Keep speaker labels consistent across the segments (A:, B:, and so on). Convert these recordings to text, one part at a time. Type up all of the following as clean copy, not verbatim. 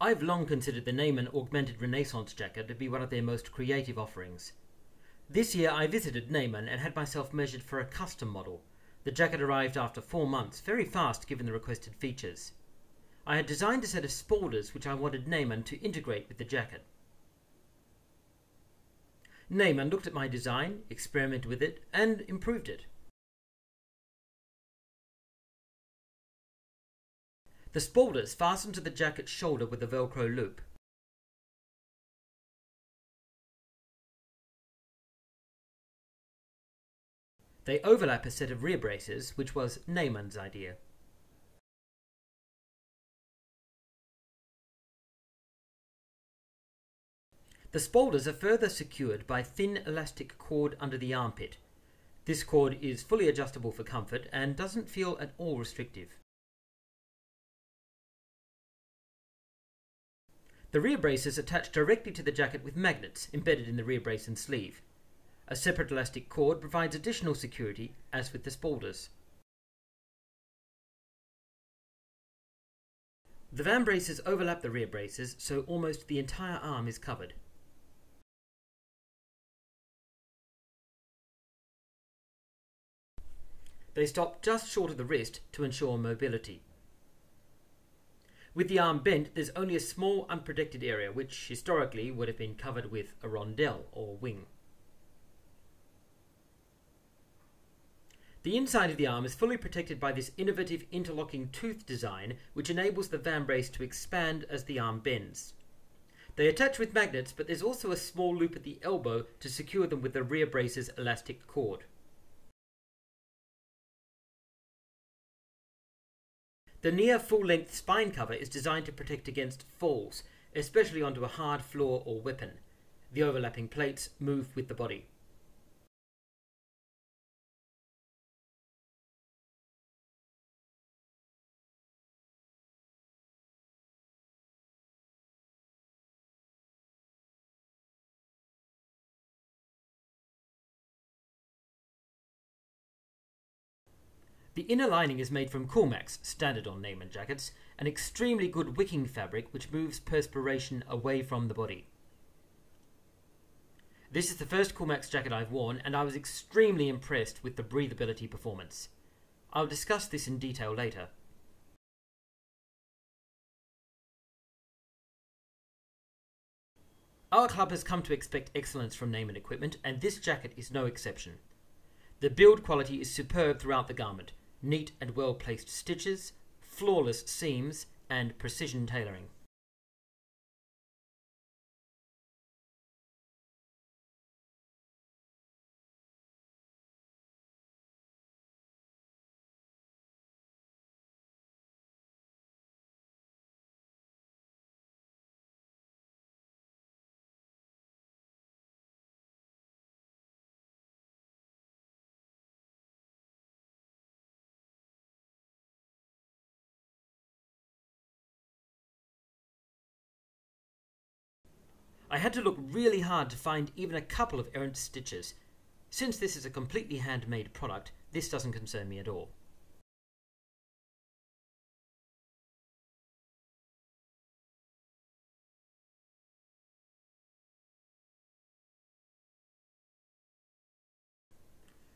A: I've long considered the Neyman Augmented Renaissance jacket to be one of their most creative offerings. This year I visited Neyman and had myself measured for a custom model. The jacket arrived after 4 months, very fast given the requested features. I had designed a set of spoilers which I wanted Neyman to integrate with the jacket. Neyman looked at my design, experimented with it, and improved it. The spoilers fastened to the jacket's shoulder with a Velcro loop. They overlap a set of rear braces, which was Neyman's idea. The spoilers are further secured by thin elastic cord under the armpit. This cord is fully adjustable for comfort and doesn't feel at all restrictive. The rear braces attach directly to the jacket with magnets embedded in the rear brace and sleeve. A separate elastic cord provides additional security, as with the spoilers. The van braces overlap the rear braces, so almost the entire arm is covered. They stop just short of the wrist to ensure mobility. With the arm bent, there's only a small unprotected area which historically would have been covered with a rondelle or wing. The inside of the arm is fully protected by this innovative interlocking tooth design which enables the van brace to expand as the arm bends. They attach with magnets, but there's also a small loop at the elbow to secure them with the rear brace's elastic cord. The near full-length spine cover is designed to protect against falls, especially onto a hard floor or weapon. The overlapping plates move with the body. The inner lining is made from Coolmax, standard on Neyman jackets, an extremely good wicking fabric which moves perspiration away from the body. This is the first Coolmax jacket I've worn, and I was extremely impressed with the breathability performance. I'll discuss this in detail later. Our club has come to expect excellence from Neyman equipment, and this jacket is no exception. The build quality is superb throughout the garment. Neat and well-placed stitches, flawless seams, and precision tailoring. I had to look really hard to find even a couple of errant stitches. Since this is a completely handmade product, this doesn't concern me at all.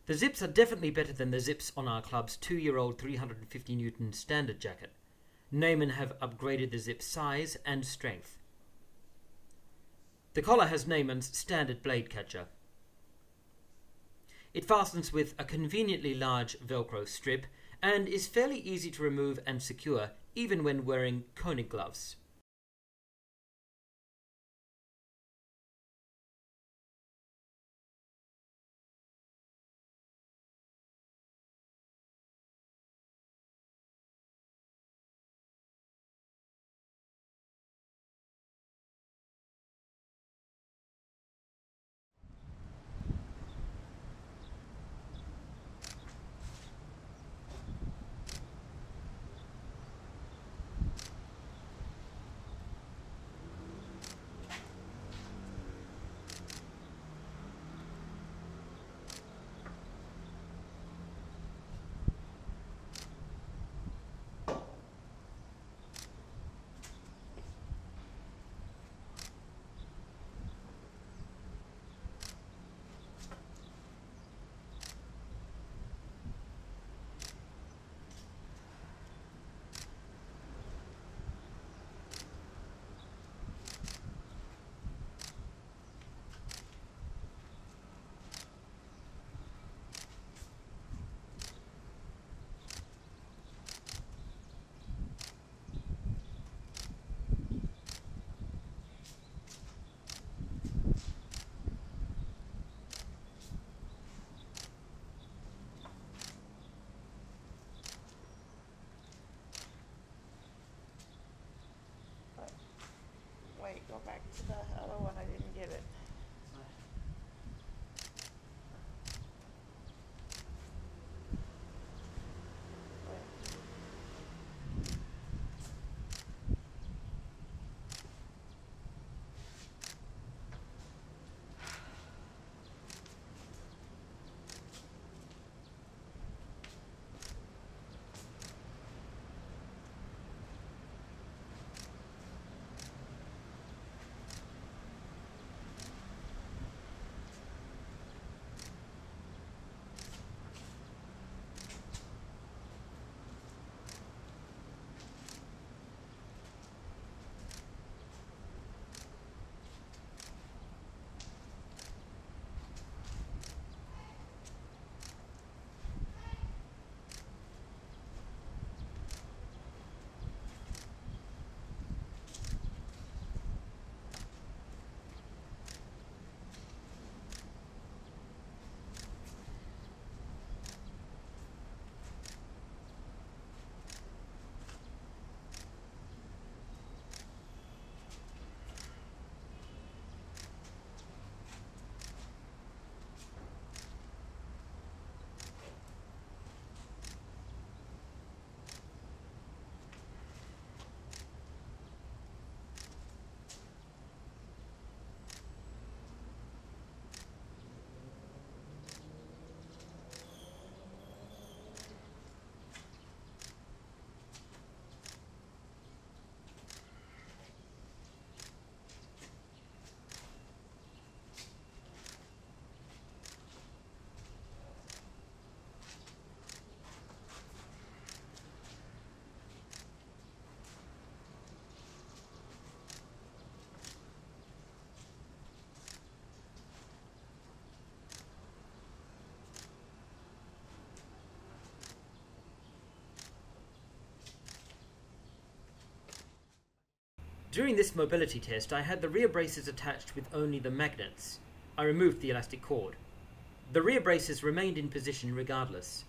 A: The zips are definitely better than the zips on our club's 2-year-old 350 Newton standard jacket. Neyman have upgraded the zip size and strength. The collar has Neyman's standard blade catcher. It fastens with a conveniently large Velcro strip and is fairly easy to remove and secure even when wearing Koenig gloves.
B: The other one, I didn't get it.
A: During this mobility test, I had the rear braces attached with only the magnets. I removed the elastic cord. The rear braces remained in position regardless.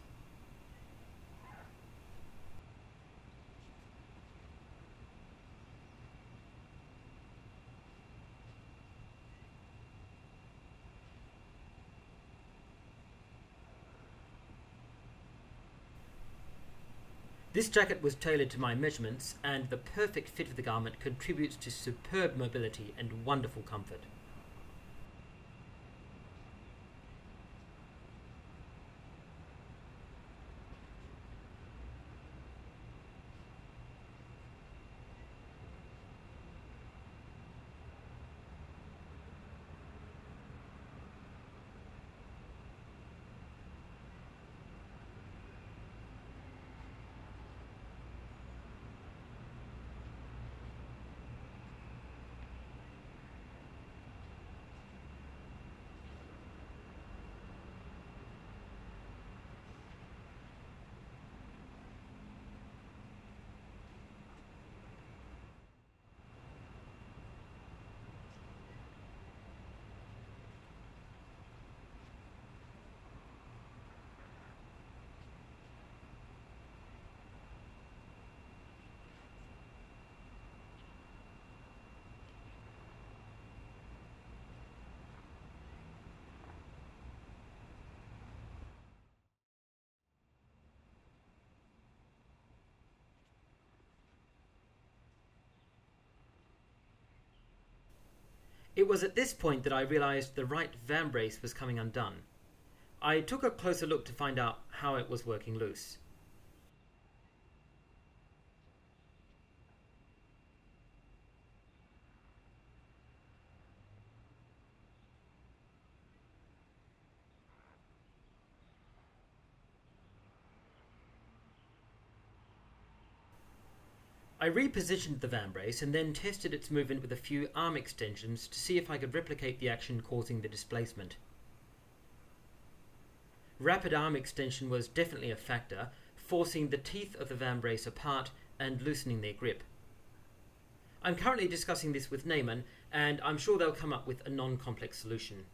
A: This jacket was tailored to my measurements, and the perfect fit of the garment contributes to superb mobility and wonderful comfort. It was at this point that I realized the right van brace was coming undone. I took a closer look to find out how it was working loose. I repositioned the van brace and then tested its movement with a few arm extensions to see if I could replicate the action causing the displacement. Rapid arm extension was definitely a factor, forcing the teeth of the van brace apart and loosening their grip. I'm currently discussing this with Neyman, and I'm sure they'll come up with a non-complex solution.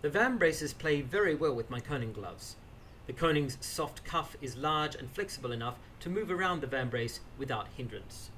A: The vambraces play very well with my coning gloves. The coning's soft cuff is large and flexible enough to move around the vambrace without hindrance.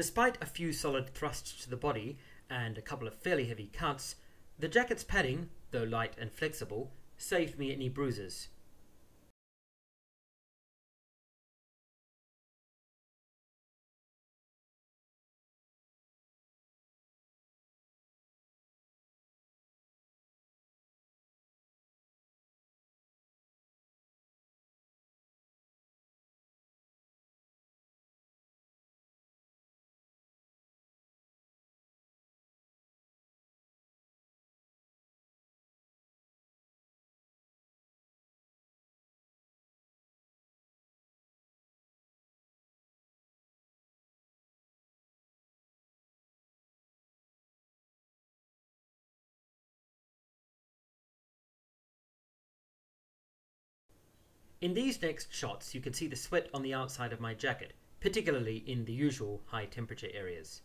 A: Despite a few solid thrusts to the body and a couple of fairly heavy cuts, the jacket's padding, though light and flexible, saved me any bruises. In these next shots you can see the sweat on the outside of my jacket, particularly in the usual high temperature areas.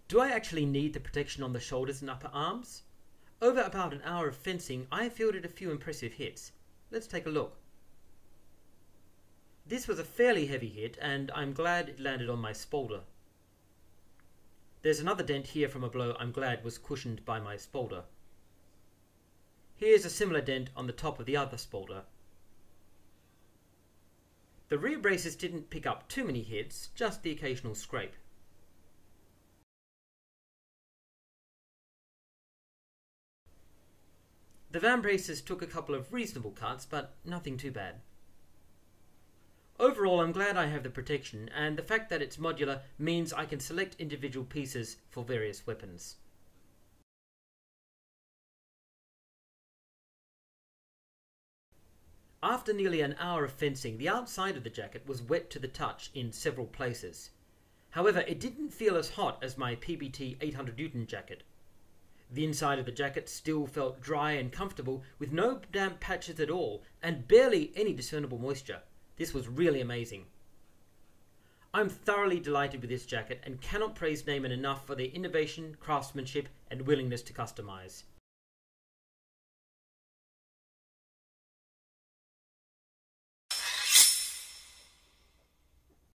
A: Do I actually need the protection on the shoulders and upper arms? Over about an hour of fencing, I fielded a few impressive hits. Let's take a look. This was a fairly heavy hit, and I'm glad it landed on my spolder. There's another dent here from a blow I'm glad was cushioned by my spolder. Here's a similar dent on the top of the other spolder. The rear braces didn't pick up too many hits, just the occasional scrape. The van braces took a couple of reasonable cuts, but nothing too bad. Overall, I'm glad I have the protection, and the fact that it's modular means I can select individual pieces for various weapons. After nearly an hour of fencing, the outside of the jacket was wet to the touch in several places. However, it didn't feel as hot as my PBT 800 Newton jacket. The inside of the jacket still felt dry and comfortable, with no damp patches at all, and barely any discernible moisture. This was really amazing. I'm thoroughly delighted with this jacket and cannot praise Neyman enough for their innovation, craftsmanship, and willingness to customize.